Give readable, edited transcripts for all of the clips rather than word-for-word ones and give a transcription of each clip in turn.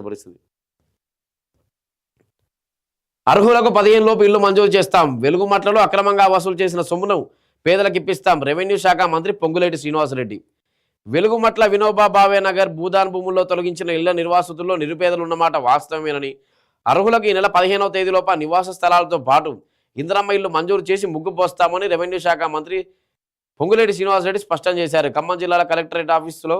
పరిస్థితి. అర్హులకు 15 లోపు ఇల్లు మంజూరు చేస్తాం. వెలుగుమట్లలో అక్రమంగా వసూలు చేసిన సొమ్మును పేదలకు ఇప్పిస్తాం. రెవెన్యూ శాఖ మంత్రి పొంగులేటి శ్రీనివాసరెడ్డి. వెలుగుమట్ల వినోబా భావే నగర్ భూదాన్ భూముల్లో తొలగించిన ఇళ్ల నిర్వాసితుల్లో నిరుపేదలు ఉన్నమాట వాస్తవమేనని, అర్హులకు ఈ నెల 15వ తేదీలోప నివాస స్థలాలతో పాటు ఇందిరమ్మ ఇల్లు మంజూరు చేసి ముగ్గు పోస్తామని రెవెన్యూ శాఖ మంత్రి పొంగులేటి శ్రీనివాసరెడ్డి స్పష్టం చేశారు. ఖమ్మం జిల్లాల కలెక్టరేట్ ఆఫీసులో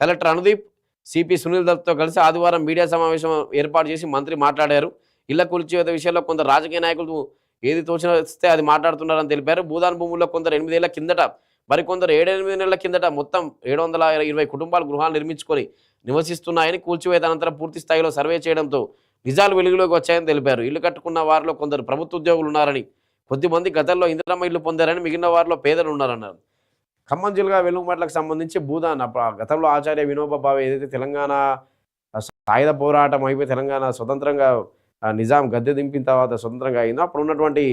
కలెక్టర్ అనుదీప్, సిపి సునీల్ దత్తో కలిసి ఆదివారం మీడియా సమావేశం ఏర్పాటు చేసి మంత్రి మాట్లాడారు. ఇళ్ల కూల్చివేత విషయంలో కొందరు రాజకీయ నాయకులు ఏది తోచిస్తే అది మాట్లాడుతున్నారని తెలిపారు. భూదాన్ భూముల్లో కొందరు 8 ఏళ్ల కిందట, మరికొందరు 7-8 నెలల కిందట మొత్తం 720 కుటుంబాలు గృహాలు నిర్మించుకొని నివసిస్తున్నాయని, కూల్చివేత అనంతరం పూర్తి స్థాయిలో సర్వే చేయడంతో నిజాలు వెలుగులోకి వచ్చాయని తెలిపారు. ఇల్లు కట్టుకున్న వారిలో కొందరు ప్రభుత్వ ఉద్యోగులు ఉన్నారని, కొద్దిమంది గతంలో ఇందిరమ్మ ఇల్లు పొందారని, మిగిలిన వారిలో పేదలు ఉన్నారన్నారు. ఖమ్మం జిల్లా వెలుగుమట్లకు సంబంధించి భూదాన్ గతంలో ఆచార్య వినోబా భావే ఏదైతే తెలంగాణ సాయుధ పోరాటం అయిపోయి తెలంగాణ స్వతంత్రంగా నిజాం గద్దె దింపిన తర్వాత స్వతంత్రంగా అయిందో అప్పుడు ఉన్నటువంటి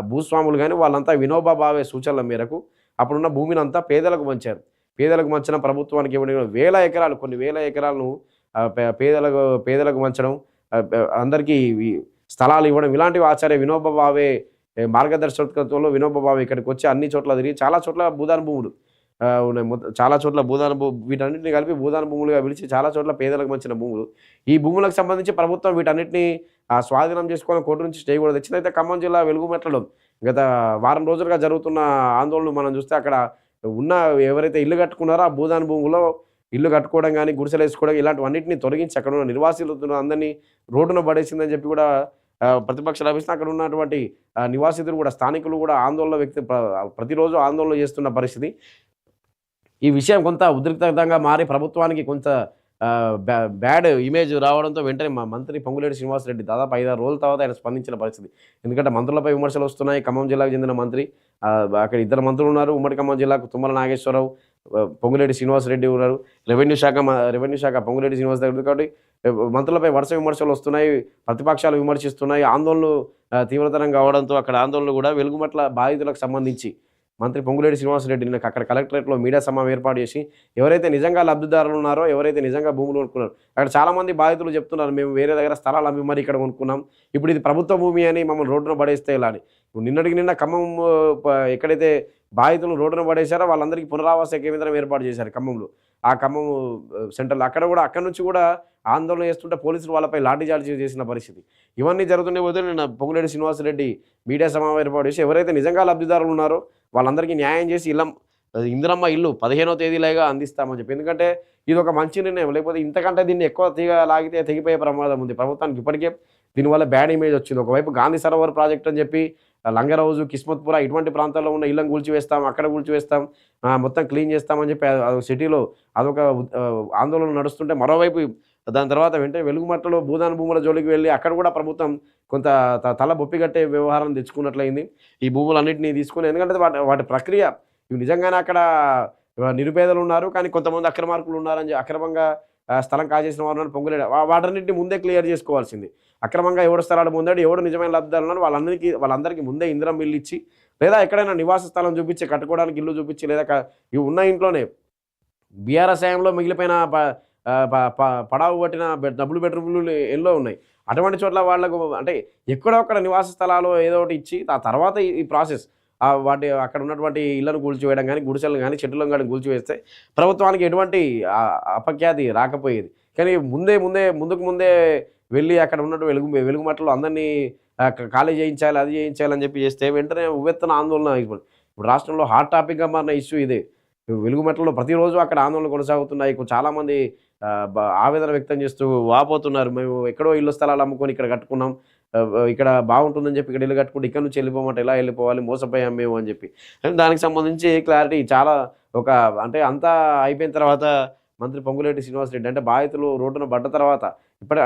భూస్వాములు కానీ వాళ్ళంతా వినోబా భావే సూచనల మేరకు అప్పుడున్న భూమిని అంతా పేదలకు పంచారు. పేదలకు మంచిన ప్రభుత్వానికి ఇవ్వడం వేల ఎకరాలు, కొన్ని వేల ఎకరాలను పేదలకు మంచడం, అందరికీ స్థలాలు ఇవ్వడం, ఇలాంటివి ఆచార్య వినోబా భావే మార్గదర్శకత్వంలో వినోబా భావే ఇక్కడికి వచ్చి అన్ని చోట్ల తిరిగి చాలా చోట్ల భూదాన్ భూములు ఉన్నాయి. చాలా చోట్ల వీటన్నిటిని కలిపి భూదాన భూములుగా పిలిచి చాలా చోట్ల పేదలకు మంచిన భూములు. ఈ భూములకు సంబంధించి ప్రభుత్వం వీటన్నిటిని స్వాధీనం చేసుకొని కోర్టు నుంచి స్టే కూడా తెచ్చింది. అయితే ఖమ్మం జిల్లా వెలుగుమట్లలో గత వారం రోజులుగా జరుగుతున్న ఆందోళనలు మనం చూస్తే అక్కడ ఉన్న ఎవరైతే ఇల్లు కట్టుకున్నారో ఆ భూదాన భూములో ఇల్లు కట్టుకోవడం కానీ, గుడిసెలు వేసుకోవడం ఇలాంటివన్నింటినీ తొలగించి అక్కడ ఉన్న నిర్వాసితులు అందరినీ రోడ్డున పడేసిందని చెప్పి కూడా ప్రతిపక్షాలు లభిస్తున్న అక్కడ ఉన్నటువంటి నివాసితులు కూడా, స్థానికులు కూడా ఆందోళన ప్రతిరోజు ఆందోళన చేస్తున్న పరిస్థితి. ఈ విషయం కొంత ఉద్రిక్తంగా మారి ప్రభుత్వానికి కొంత బ్యాడ్ ఇమేజ్ రావడంతో వెంటనే మా మంత్రి పొంగులేటి శ్రీనివాసరెడ్డి దాదాపు 5-6 రోజుల తర్వాత ఆయన స్పందించిన పరిస్థితి. ఎందుకంటే మంత్రులపై విమర్శలు వస్తున్నాయి. ఖమ్మం జిల్లాకు చెందిన మంత్రి, అక్కడ 2 మంత్రులు ఉన్నారు. ఉమ్మడి ఖమ్మం జిల్లాకు తుమ్మల నాగేశ్వరరావు, పొంగులేటి శ్రీనివాసరెడ్డి ఉన్నారు. రెవెన్యూ శాఖ పొంగులేటి శ్రీనివాసరెడ్డి. కాబట్టి మంత్రులపై వరుస విమర్శలు వస్తున్నాయి, ప్రతిపక్షాలు విమర్శిస్తున్నాయి. ఆందోళనలు తీవ్రతరం కావడంతో అక్కడ ఆందోళనలు కూడా వెలుగుమట్ల బాధితులకు సంబంధించి మంత్రి పొంగులేటి శ్రీనివాసరెడ్డి అక్కడ కలెక్టరేట్లో మీడియా సమావేశం ఏర్పాటు చేసి ఎవరైతే నిజంగా లబ్ధిదారులు ఉన్నారో, ఎవరైతే నిజంగా భూములు కొనుక్కున్నారో, అక్కడ చాలామంది బాధితులు చెప్తున్నారు, మేము వేరే దగ్గర స్థలాలు అమ్మి మరి ఇక్కడ కొనుక్కున్నాం, ఇప్పుడు ఇది ప్రభుత్వ భూమి అని మమ్మల్ని రోడ్డున పడేస్తే ఇలా అని. ఇప్పుడు నిన్న ఖమ్మం ఎక్కడైతే బాధితులు రోడ్డున పడేశారో వాళ్ళందరికీ పునరావాస కేంద్రం ఏర్పాటు చేశారు ఖమ్మంలో. ఆ ఖమ్మం సెంటర్లో అక్కడ నుంచి కూడా ఆందోళన చేస్తుంటే పోలీసులు వాళ్ళపై లాఠీచార్జీ చేసిన పరిస్థితి. ఇవన్నీ జరుగుతుండే పోతే నిన్న పొంగులేటి శ్రీనివాసరెడ్డి మీడియా సమావేశం ఏర్పాటు చేసి ఎవరైతే నిజంగా లబ్ధిదారులు ఉన్నారో వాళ్ళందరికీ న్యాయం చేసి ఇందిరమ్మ ఇల్లు 15వ తేదీలాగా అందిస్తామని చెప్పి. ఎందుకంటే ఇది ఒక మంచి నిర్ణయం. లేకపోతే ఇంతకంటే దీన్ని ఎక్కువ లాగితే తెగిపోయే ప్రమాదం ఉంది ప్రభుత్వానికి. ఇప్పటికే దీనివల్ల బ్యాడ్ ఇమేజ్ వచ్చింది. ఒకవైపు గాంధీ సరోవర్ ప్రాజెక్ట్ అని చెప్పి లంగరౌజు, కిస్మత్పుర ఇటువంటి ప్రాంతాల్లో ఉన్న ఇళ్ళని కూల్చివేస్తాం, అక్కడ కూల్చివేస్తాం, మొత్తం క్లీన్ చేస్తామని చెప్పి సిటీలో అదొక ఆందోళన నడుస్తుంటే, మరోవైపు దాని తర్వాత వెంటనే వెలుగుమట్టలో భూదాన భూముల జోలికి వెళ్ళి అక్కడ కూడా ప్రభుత్వం కొంత తల బొప్పిగట్టే వ్యవహారం తెచ్చుకున్నట్లయింది. ఈ భూములన్నింటినీ తీసుకుని, ఎందుకంటే వాటి ప్రక్రియ ఇవి నిజంగానే అక్కడ నిరుపేదలు ఉన్నారు, కానీ కొంతమంది అక్రమార్కులు ఉన్నారని అక్రమంగా స్థలం కాజేసిన వారు పొంగులేడు. వాటన్నింటినీ ముందే క్లియర్ చేసుకోవాల్సింది. అక్రమంగా ఎవడు స్థలాలు పొందాడు, ఎవడు నిజమైన లబ్ధిదారులు ఉన్నారు వాళ్ళందరికీ ముందే ఇందిరమ్మ ఇల్లు ఇచ్చి, లేదా ఎక్కడైనా నివాస స్థలం చూపించి, కట్టుకోవడానికి ఇల్లు చూపించి, లేదా ఇవి ఉన్న ఇంట్లోనే బీఆర్ఎస్ హయాంలో మిగిలిపోయిన పడావు పట్టిన డబుల్ బెడ్రూమ్లు ఎన్నో ఉన్నాయి. అటువంటి చోట్ల వాళ్లకు అంటే ఎక్కడో ఒక్కడ నివాస స్థలాలు ఏదో ఒకటి ఇచ్చి ఆ తర్వాత ఈ ప్రాసెస్ అక్కడ ఉన్నటువంటి ఇళ్లను కూల్చివేయడం కానీ, గుడిసెలను కానీ, చెట్టులను కానీ కూల్చివేస్తే ప్రభుత్వానికి ఎటువంటి అపఖ్యాతి రాకపోయేది. కానీ ముందే వెళ్ళి అక్కడ ఉన్నట్టు వెలుగుమట్టలో అందరినీ ఖాళీ చేయించాలి, అది చేయించాలని చెప్పి చేస్తే వెంటనే ఉవ్వెత్తున ఆందోళన అయిపోయింది. ఇప్పుడు రాష్ట్రంలో హాట్ టాపిక్గా మారిన ఇష్యూ ఇదే. వెలుగుమట్టలో ప్రతిరోజు అక్కడ ఆందోళనలు కొనసాగుతున్నాయి. చాలామంది ఆవేదన వ్యక్తం చేస్తూ వాపోతున్నారు, మేము ఎక్కడో ఇల్లు స్థలాలు అమ్ముకొని ఇక్కడ కట్టుకున్నాం, ఇక్కడ బాగుంటుందని చెప్పి ఇక్కడ ఇల్లు కట్టుకుంటే ఇక్కడ నుంచి వెళ్ళిపోమంటే ఎలా వెళ్ళిపోవాలి, మోసపోయాం మేము అని చెప్పి. దానికి సంబంధించి క్లారిటీ చాలా అంటే అంతా అయిపోయిన తర్వాత మంత్రి పొంగులేటి శ్రీనివాసరెడ్డి అంటే బాధితులు రోడ్డున పడ్డ తర్వాత